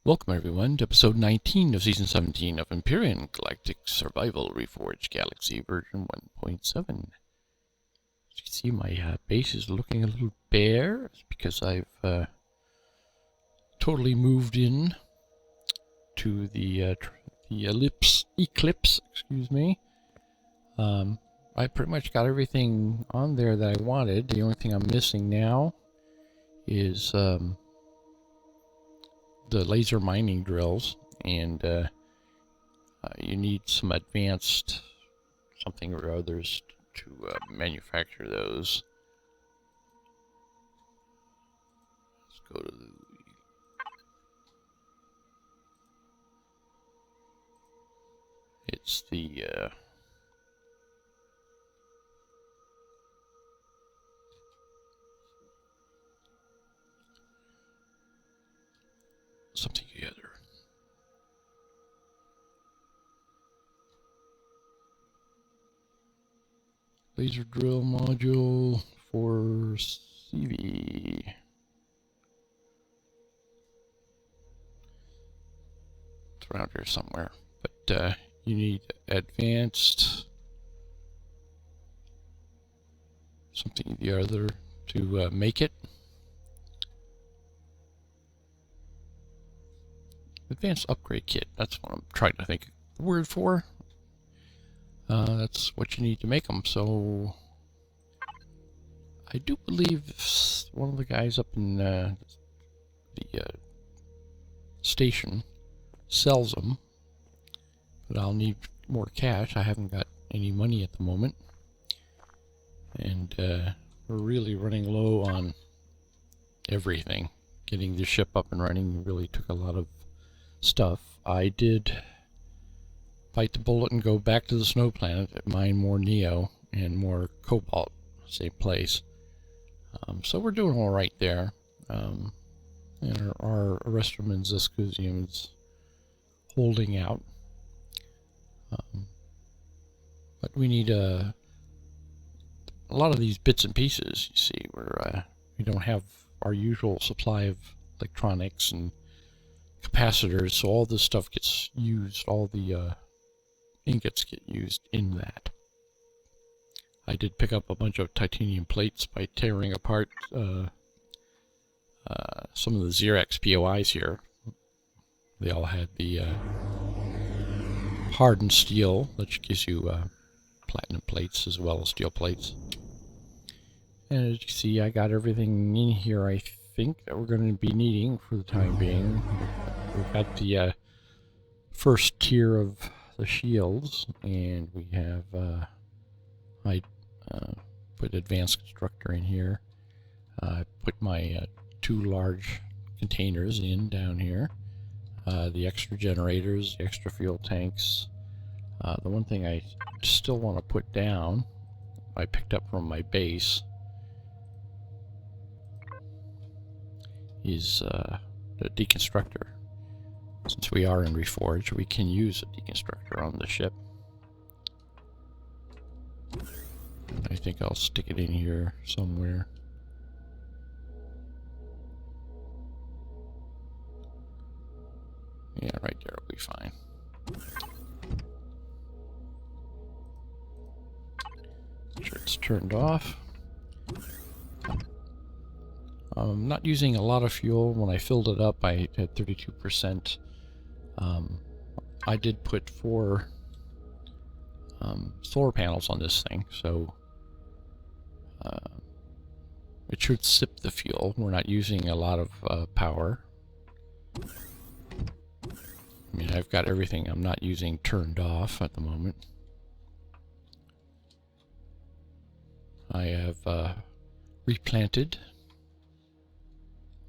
Welcome everyone to episode 19 of season 17 of Empyrion Galactic Survival Reforged Galaxy version 1.7. As you can see, my base is looking a little bare. It's because I've totally moved in to the eclipse, excuse me. I pretty much got everything on there that I wanted. The only thing I'm missing now is the laser mining drills, and you need some advanced something or others to manufacture those. Let's go to the it's the something together. Laser drill module for CV. It's around here somewhere, but you need advanced something or the other to make it. Advanced upgrade kit. That's what I'm trying to think of the word for. That's what you need to make them. So I do believe one of the guys up in the station sells them, but I'll need more cash. I haven't got any money at the moment, and we're really running low on everything. Getting the ship up and running really took a lot of stuff. I did bite the bullet and go back to the snow planet, mine more neo and more cobalt, same place. So we're doing all right there. And our Restoman Ziscusium is holding out. But we need a lot of these bits and pieces, you see, where we don't have our usual supply of electronics and capacitors, so all this stuff gets used, all the ingots get used in that. I did pick up a bunch of titanium plates by tearing apart some of the Xerox POIs here. They all had the hardened steel, which gives you platinum plates as well as steel plates. And as you can see, I got everything in here, I think, that we're going to be needing for the time being. We've got the first tier of the shields, and we have I put advanced constructor in here. I put my two large containers in down here, the extra generators, the extra fuel tanks. The one thing I still want to put down, I picked up from my base, is the deconstructor. Since we are in Reforged, we can use a deconstructor on the ship. I think I'll stick it in here somewhere. Yeah, right there will be fine. Make sure it's turned off. I'm not using a lot of fuel. When I filled it up, I had 32%. I did put 4 solar panels on this thing, so it should sip the fuel. We're not using a lot of power. I mean, I've got everything I'm not using turned off at the moment. I have replanted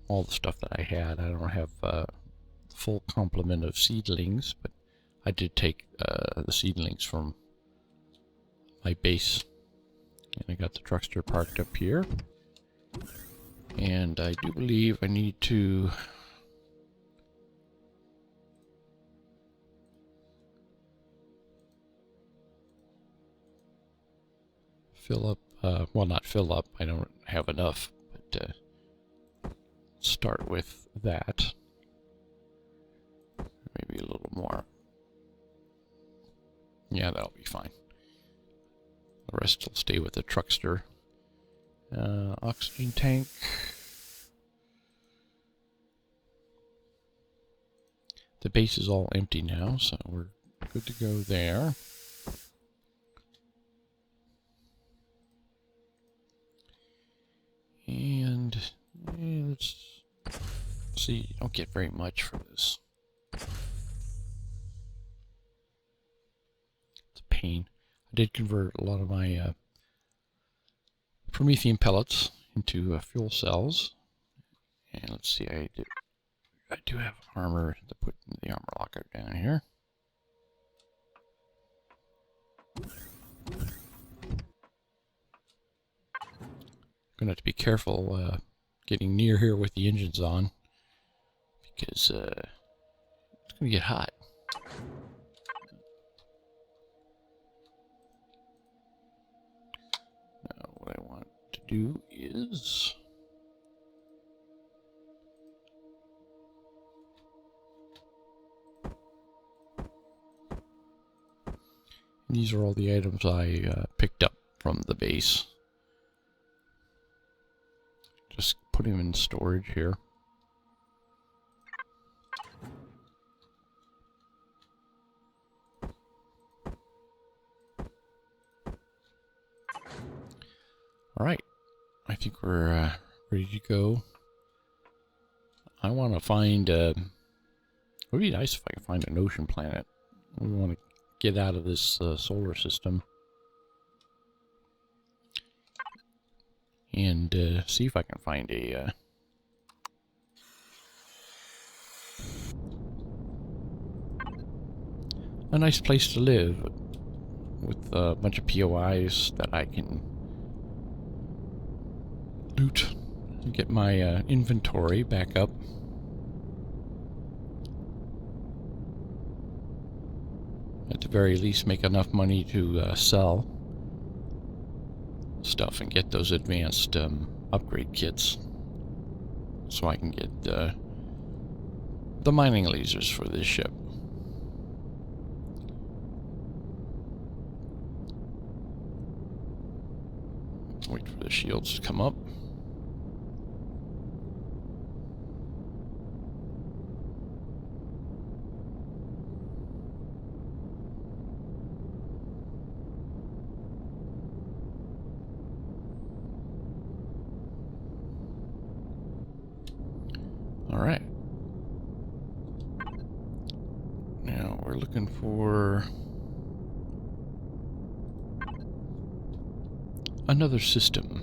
all the stuff that I had. I don't have the full complement of seedlings, but I did take the seedlings from my base, and I got the truckster parked up here. And I do believe I need to fill up, well, not fill up, I don't have enough, but start with that. Maybe a little more. Yeah, that'll be fine. The rest will stay with the truckster. Oxygen tank. The base is all empty now, so we're good to go there. And let's see, you don't get very much for this. It's a pain. I did convert a lot of my Promethean pellets into fuel cells. And let's see, I do have armor to put in the armor locker down here. Gonna have to be careful getting near here with the engines on, because it's gonna get hot. Now, what I want to do is these are all the items I picked up from the base. Just put them in storage here. Alright, I think we're ready to go. I want to find, it would be nice if I could find an ocean planet. We want to get out of this solar system. And see if I can find a nice place to live with a bunch of POIs that I can loot and get my inventory back up. At the very least, make enough money to sell stuff and get those advanced upgrade kits, so I can get the mining lasers for this ship. Wait for the shields to come up. Alright. Now we're looking for another system.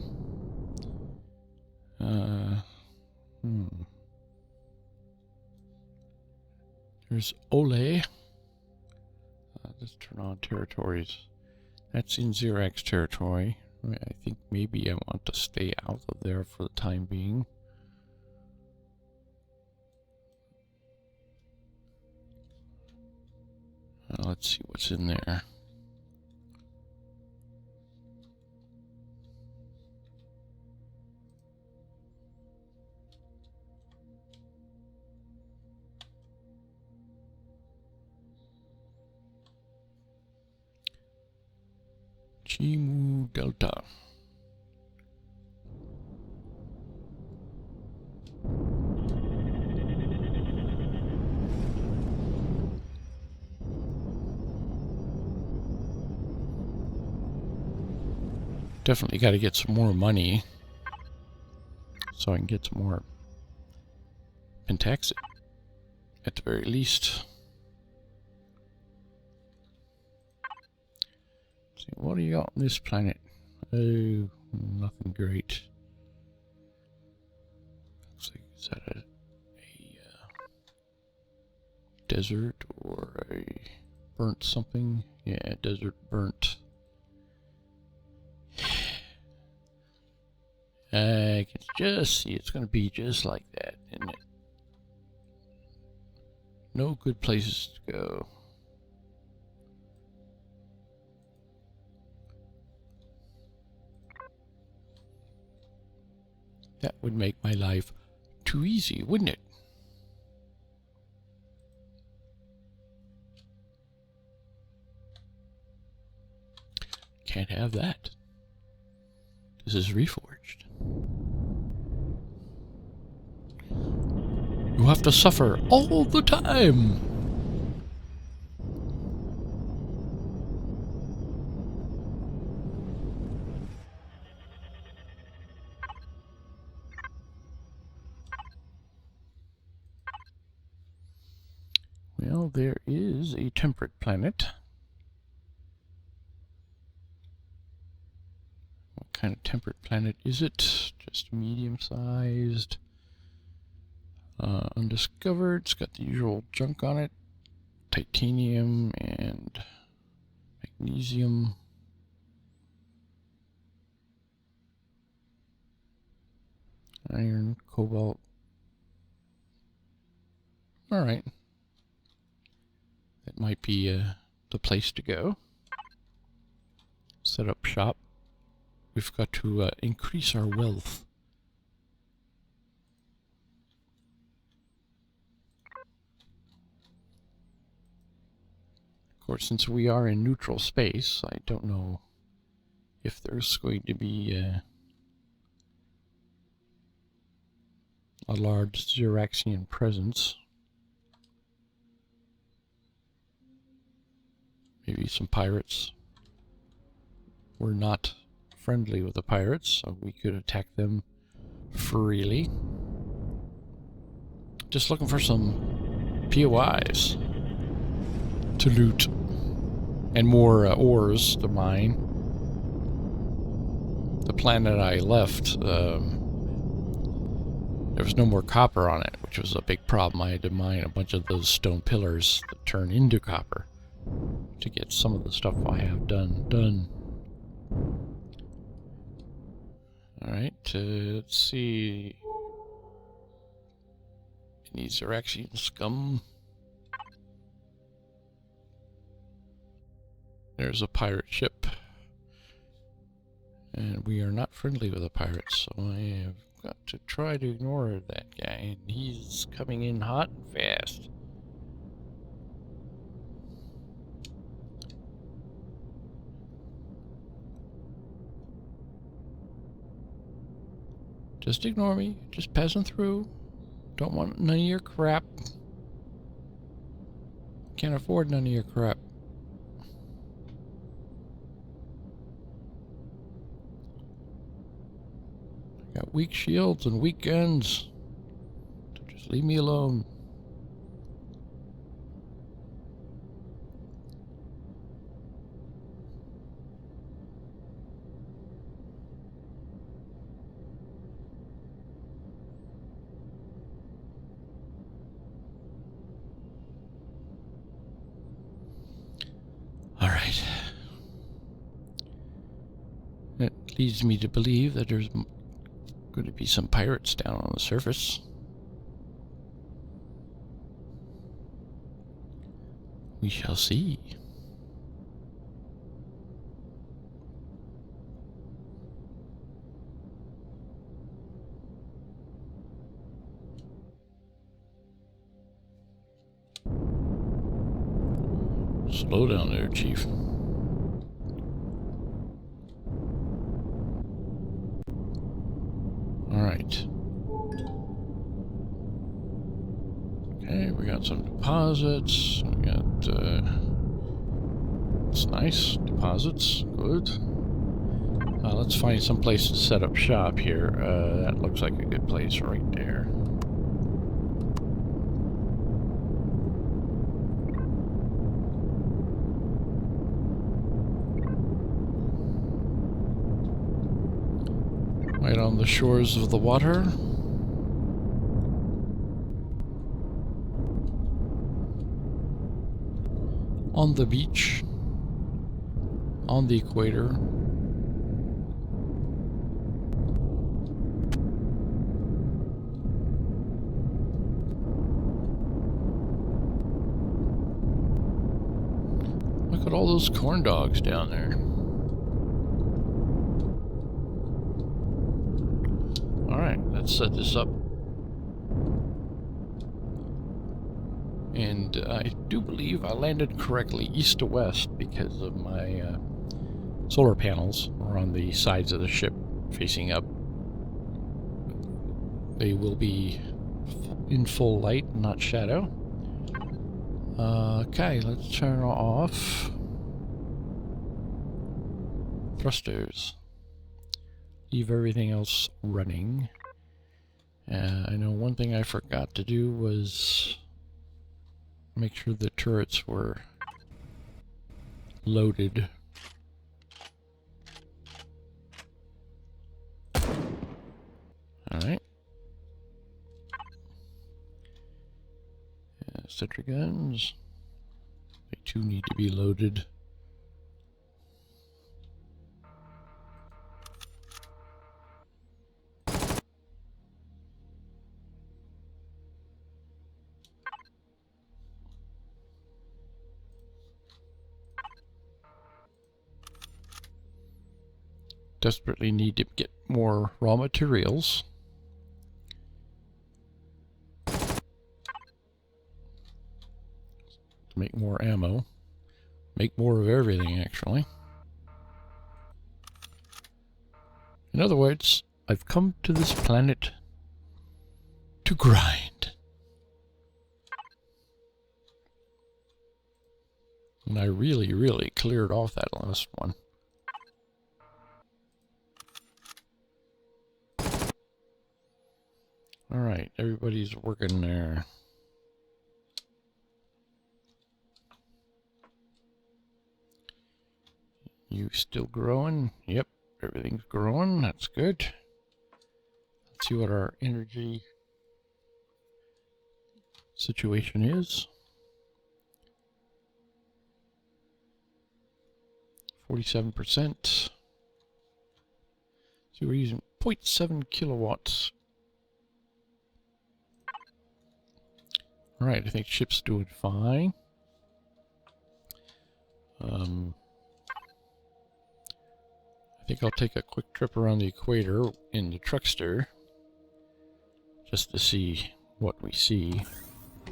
There's Ole. Let's turn on territories. That's in Xerax territory. I think maybe I want to stay out of there for the time being. Let's see what's in there. Chimu Delta. Definitely got to get some more money so I can get some more Pentaxid at the very least. Let's see, what do you got on this planet? Oh, nothing great. Looks like, is that a desert or a burnt something? Yeah, desert burnt. I can just see it's going to be just like that, isn't it? No good places to go. That would make my life too easy, wouldn't it? can't have that. This is Reforged. You have to suffer all the time! Well, there is a temperate planet. What kind of temperate planet is it? Just medium-sized. Undiscovered. It's got the usual junk on it. Titanium and magnesium. Iron, cobalt. Alright. That might be the place to go. Set up shop. We've got to increase our wealth. Of course, since we are in neutral space, I don't know if there's going to be a large Xeraxian presence. Maybe some pirates. We're not friendly with the pirates, so we could attack them freely. Just looking for some POIs to loot and more ores to mine. The planet I left, there was no more copper on it, which was a big problem. I had to mine a bunch of those stone pillars that turn into copper to get some of the stuff I have done. Alright, let's see. Any Xeraxian scum? There's a pirate ship. And we are not friendly with the pirates, so I have got to try to ignore that guy. And he's coming in hot and fast. Just ignore me. Just passing through. Don't want none of your crap. Can't afford none of your crap. Got weak shields and weak guns. So just leave me alone. Alright. That leads me to believe that there's going to be some pirates down on the surface. We shall see. Slow down there, Chief. Alright. Okay, we got some deposits. We got, it's nice. Deposits. Good. Let's find some place to set up shop here. That looks like a good place right there. Right on the shores of the water. On the beach. On the equator. Look at all those corn dogs down there. Alright, let's set this up. And I do believe I landed correctly east to west because of my solar panels are on the sides of the ship facing up. They will be in full light, not shadow. Okay, let's turn off thrusters. Leave everything else running. I know one thing I forgot to do was make sure the turrets were loaded. Alright. Sentry guns. They too need to be loaded. Desperately need to get more raw materials. To make more ammo. Make more of everything, actually. In other words, I've come to this planet to grind. And I really, really cleared off that last one. Alright, everybody's working there. You still growing? Yep, everything's growing. That's good. Let's see what our energy situation is. 47%. So we're using 0.7 kilowatts. Alright, I think ship's doing fine. I think I'll take a quick trip around the equator in the truckster just to see what we see.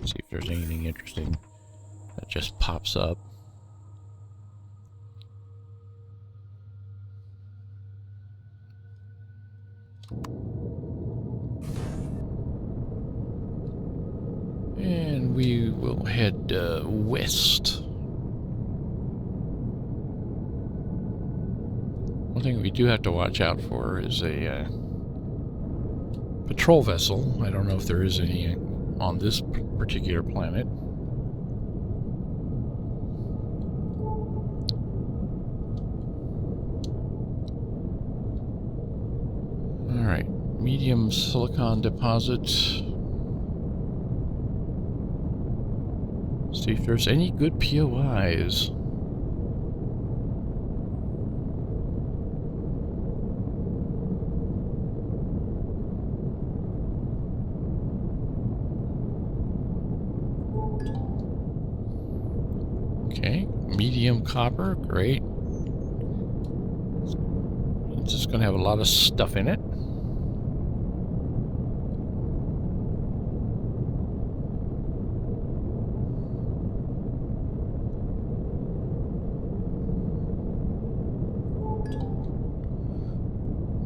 See if there's anything interesting that just pops up. And we will head west. One thing we do have to watch out for is a patrol vessel. I don't know if there is any on this particular planet. Alright, medium silicon deposit. See if there's any good POIs. Okay, medium copper, great. It's just gonna have a lot of stuff in it.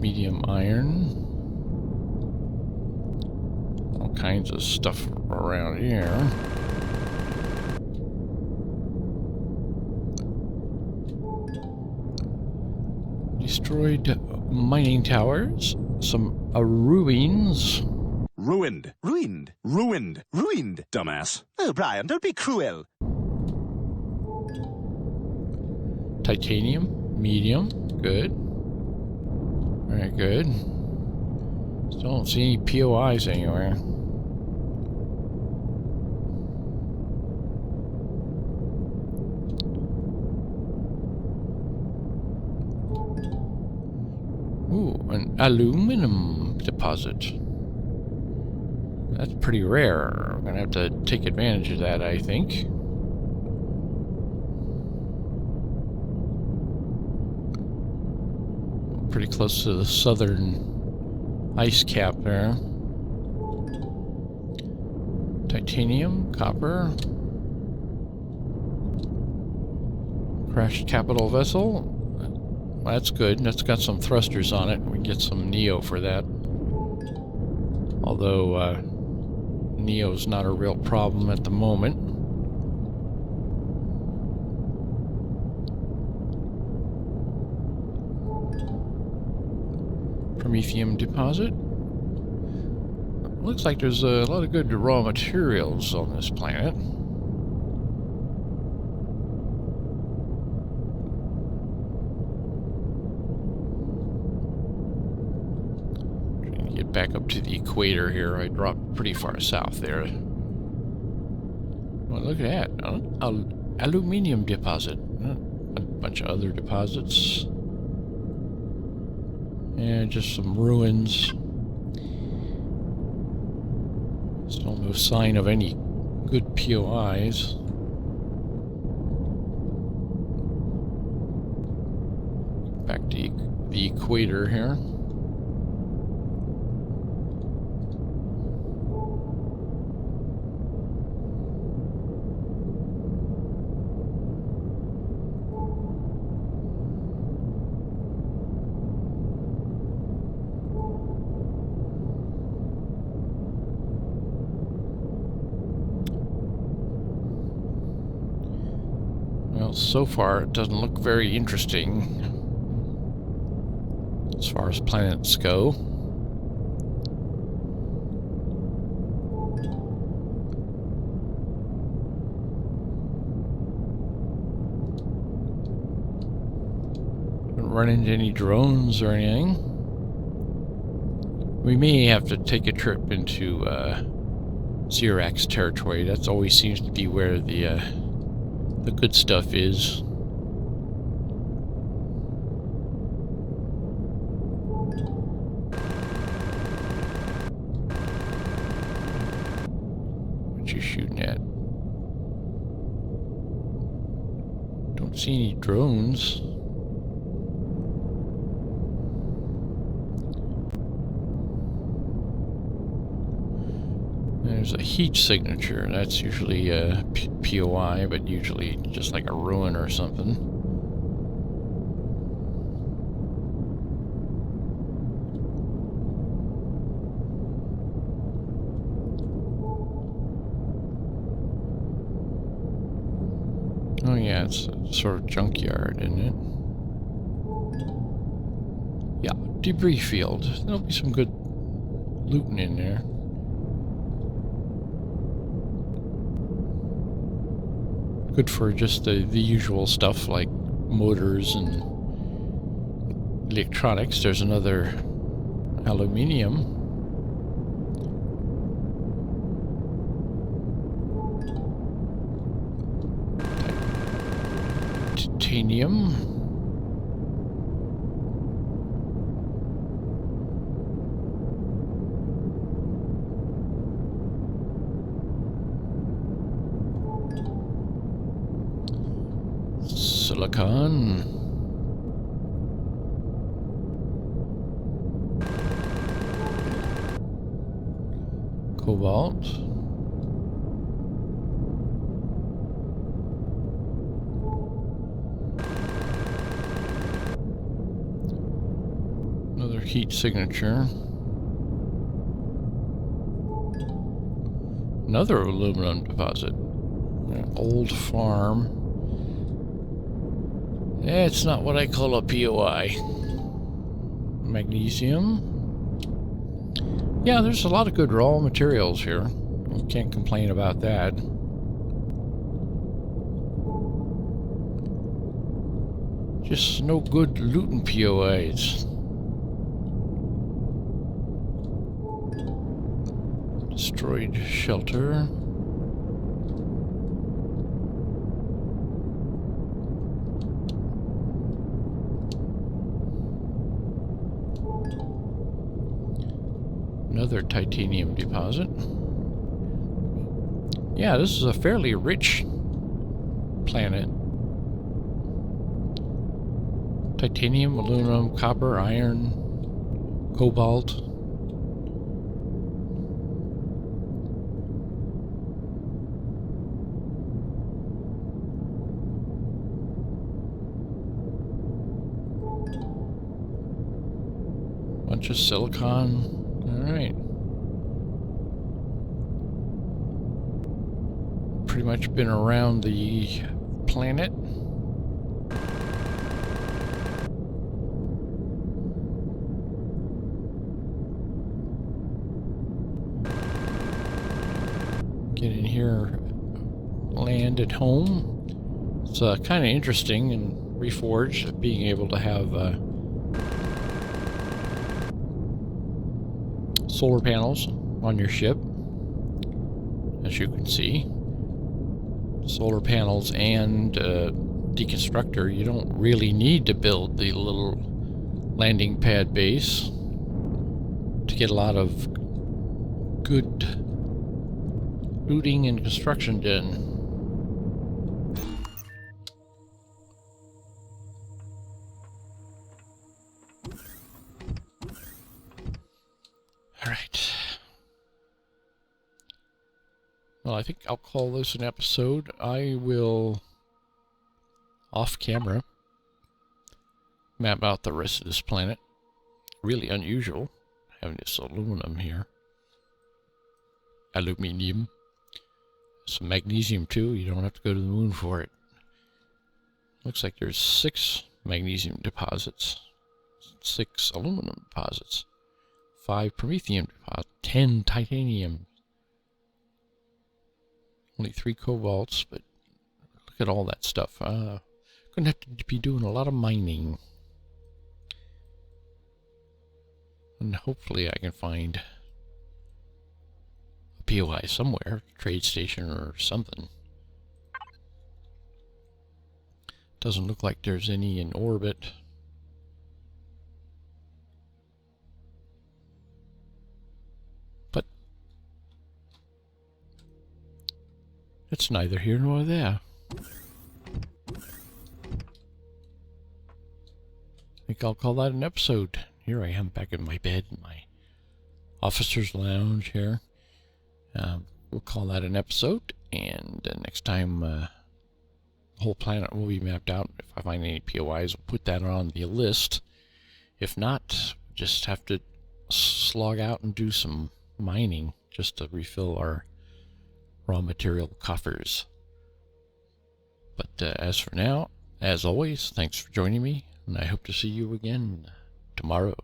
Medium iron. All kinds of stuff around here. Destroyed mining towers. Some ruins. Ruined, ruined, ruined, ruined, dumbass. Oh, Brian, don't be cruel. Titanium. Medium. Good. Very good. Still don't see any POIs anywhere. Ooh, an aluminum deposit. That's pretty rare. I'm gonna have to take advantage of that, I think. Pretty close to the southern ice cap there. Titanium, copper. Crashed capital vessel. that's good. That's got some thrusters on it. We get some Neo for that. Although, Neo's not a real problem at the moment. Promethium deposit. Looks like there's a lot of good raw materials on this planet. Trying to get back up to the equator here. I dropped pretty far south there. Well, look at that. Aluminium deposit. A bunch of other deposits. And just some ruins. Still no sign of any good POIs. Back to the equator here. Well, so far it doesn't look very interesting as far as planets go. Haven't run into any drones or anything. We may have to take a trip into Xerax territory. That always seems to be where the good stuff is. What you shooting at? Don't see any drones. There's a heat signature. That's usually a POI, but usually just like a ruin or something. Oh yeah, it's a sort of junkyard, isn't it? Yeah, debris field. There'll be some good looting in there. Good for just the usual stuff like motors and electronics. There's another aluminium. Titanium. Silicon. Cobalt. Another heat signature. Another aluminum deposit. An old farm. It's not what I call a POI. Magnesium. Yeah, there's a lot of good raw materials here. You can't complain about that. Just no good looting POIs. Destroyed shelter. Another titanium deposit. Yeah, this is a fairly rich planet. Titanium, aluminum, copper, iron, cobalt. Just silicon. Alright. Pretty much been around the planet. Get in here, land at home. It's kind of interesting in Reforged being able to have solar panels on your ship, as you can see. Solar panels and deconstructor. You don't really need to build the little landing pad base to get a lot of good looting and construction done. Alright. Well, I think I'll call this an episode. I will, off camera, map out the rest of this planet. Really unusual, having this aluminum here. Aluminium. Some magnesium too, you don't have to go to the moon for it. Looks like there's 6 magnesium deposits, 6 aluminum deposits, 5 promethium deposits, 10 titanium. Only 3 cobalts, but look at all that stuff. Gonna have to be doing a lot of mining. And hopefully I can find a POI somewhere, trade station or something. Doesn't look like there's any in orbit. But it's neither here nor there. I think I'll call that an episode. Here I am back in my bed in my officer's lounge here. We'll call that an episode, and next time the whole planet will be mapped out. If I find any POIs, we'll put that on the list. If not, just have to slog out and do some mining just to refill our raw material coffers. But as for now, as always, thanks for joining me, and I hope to see you again tomorrow.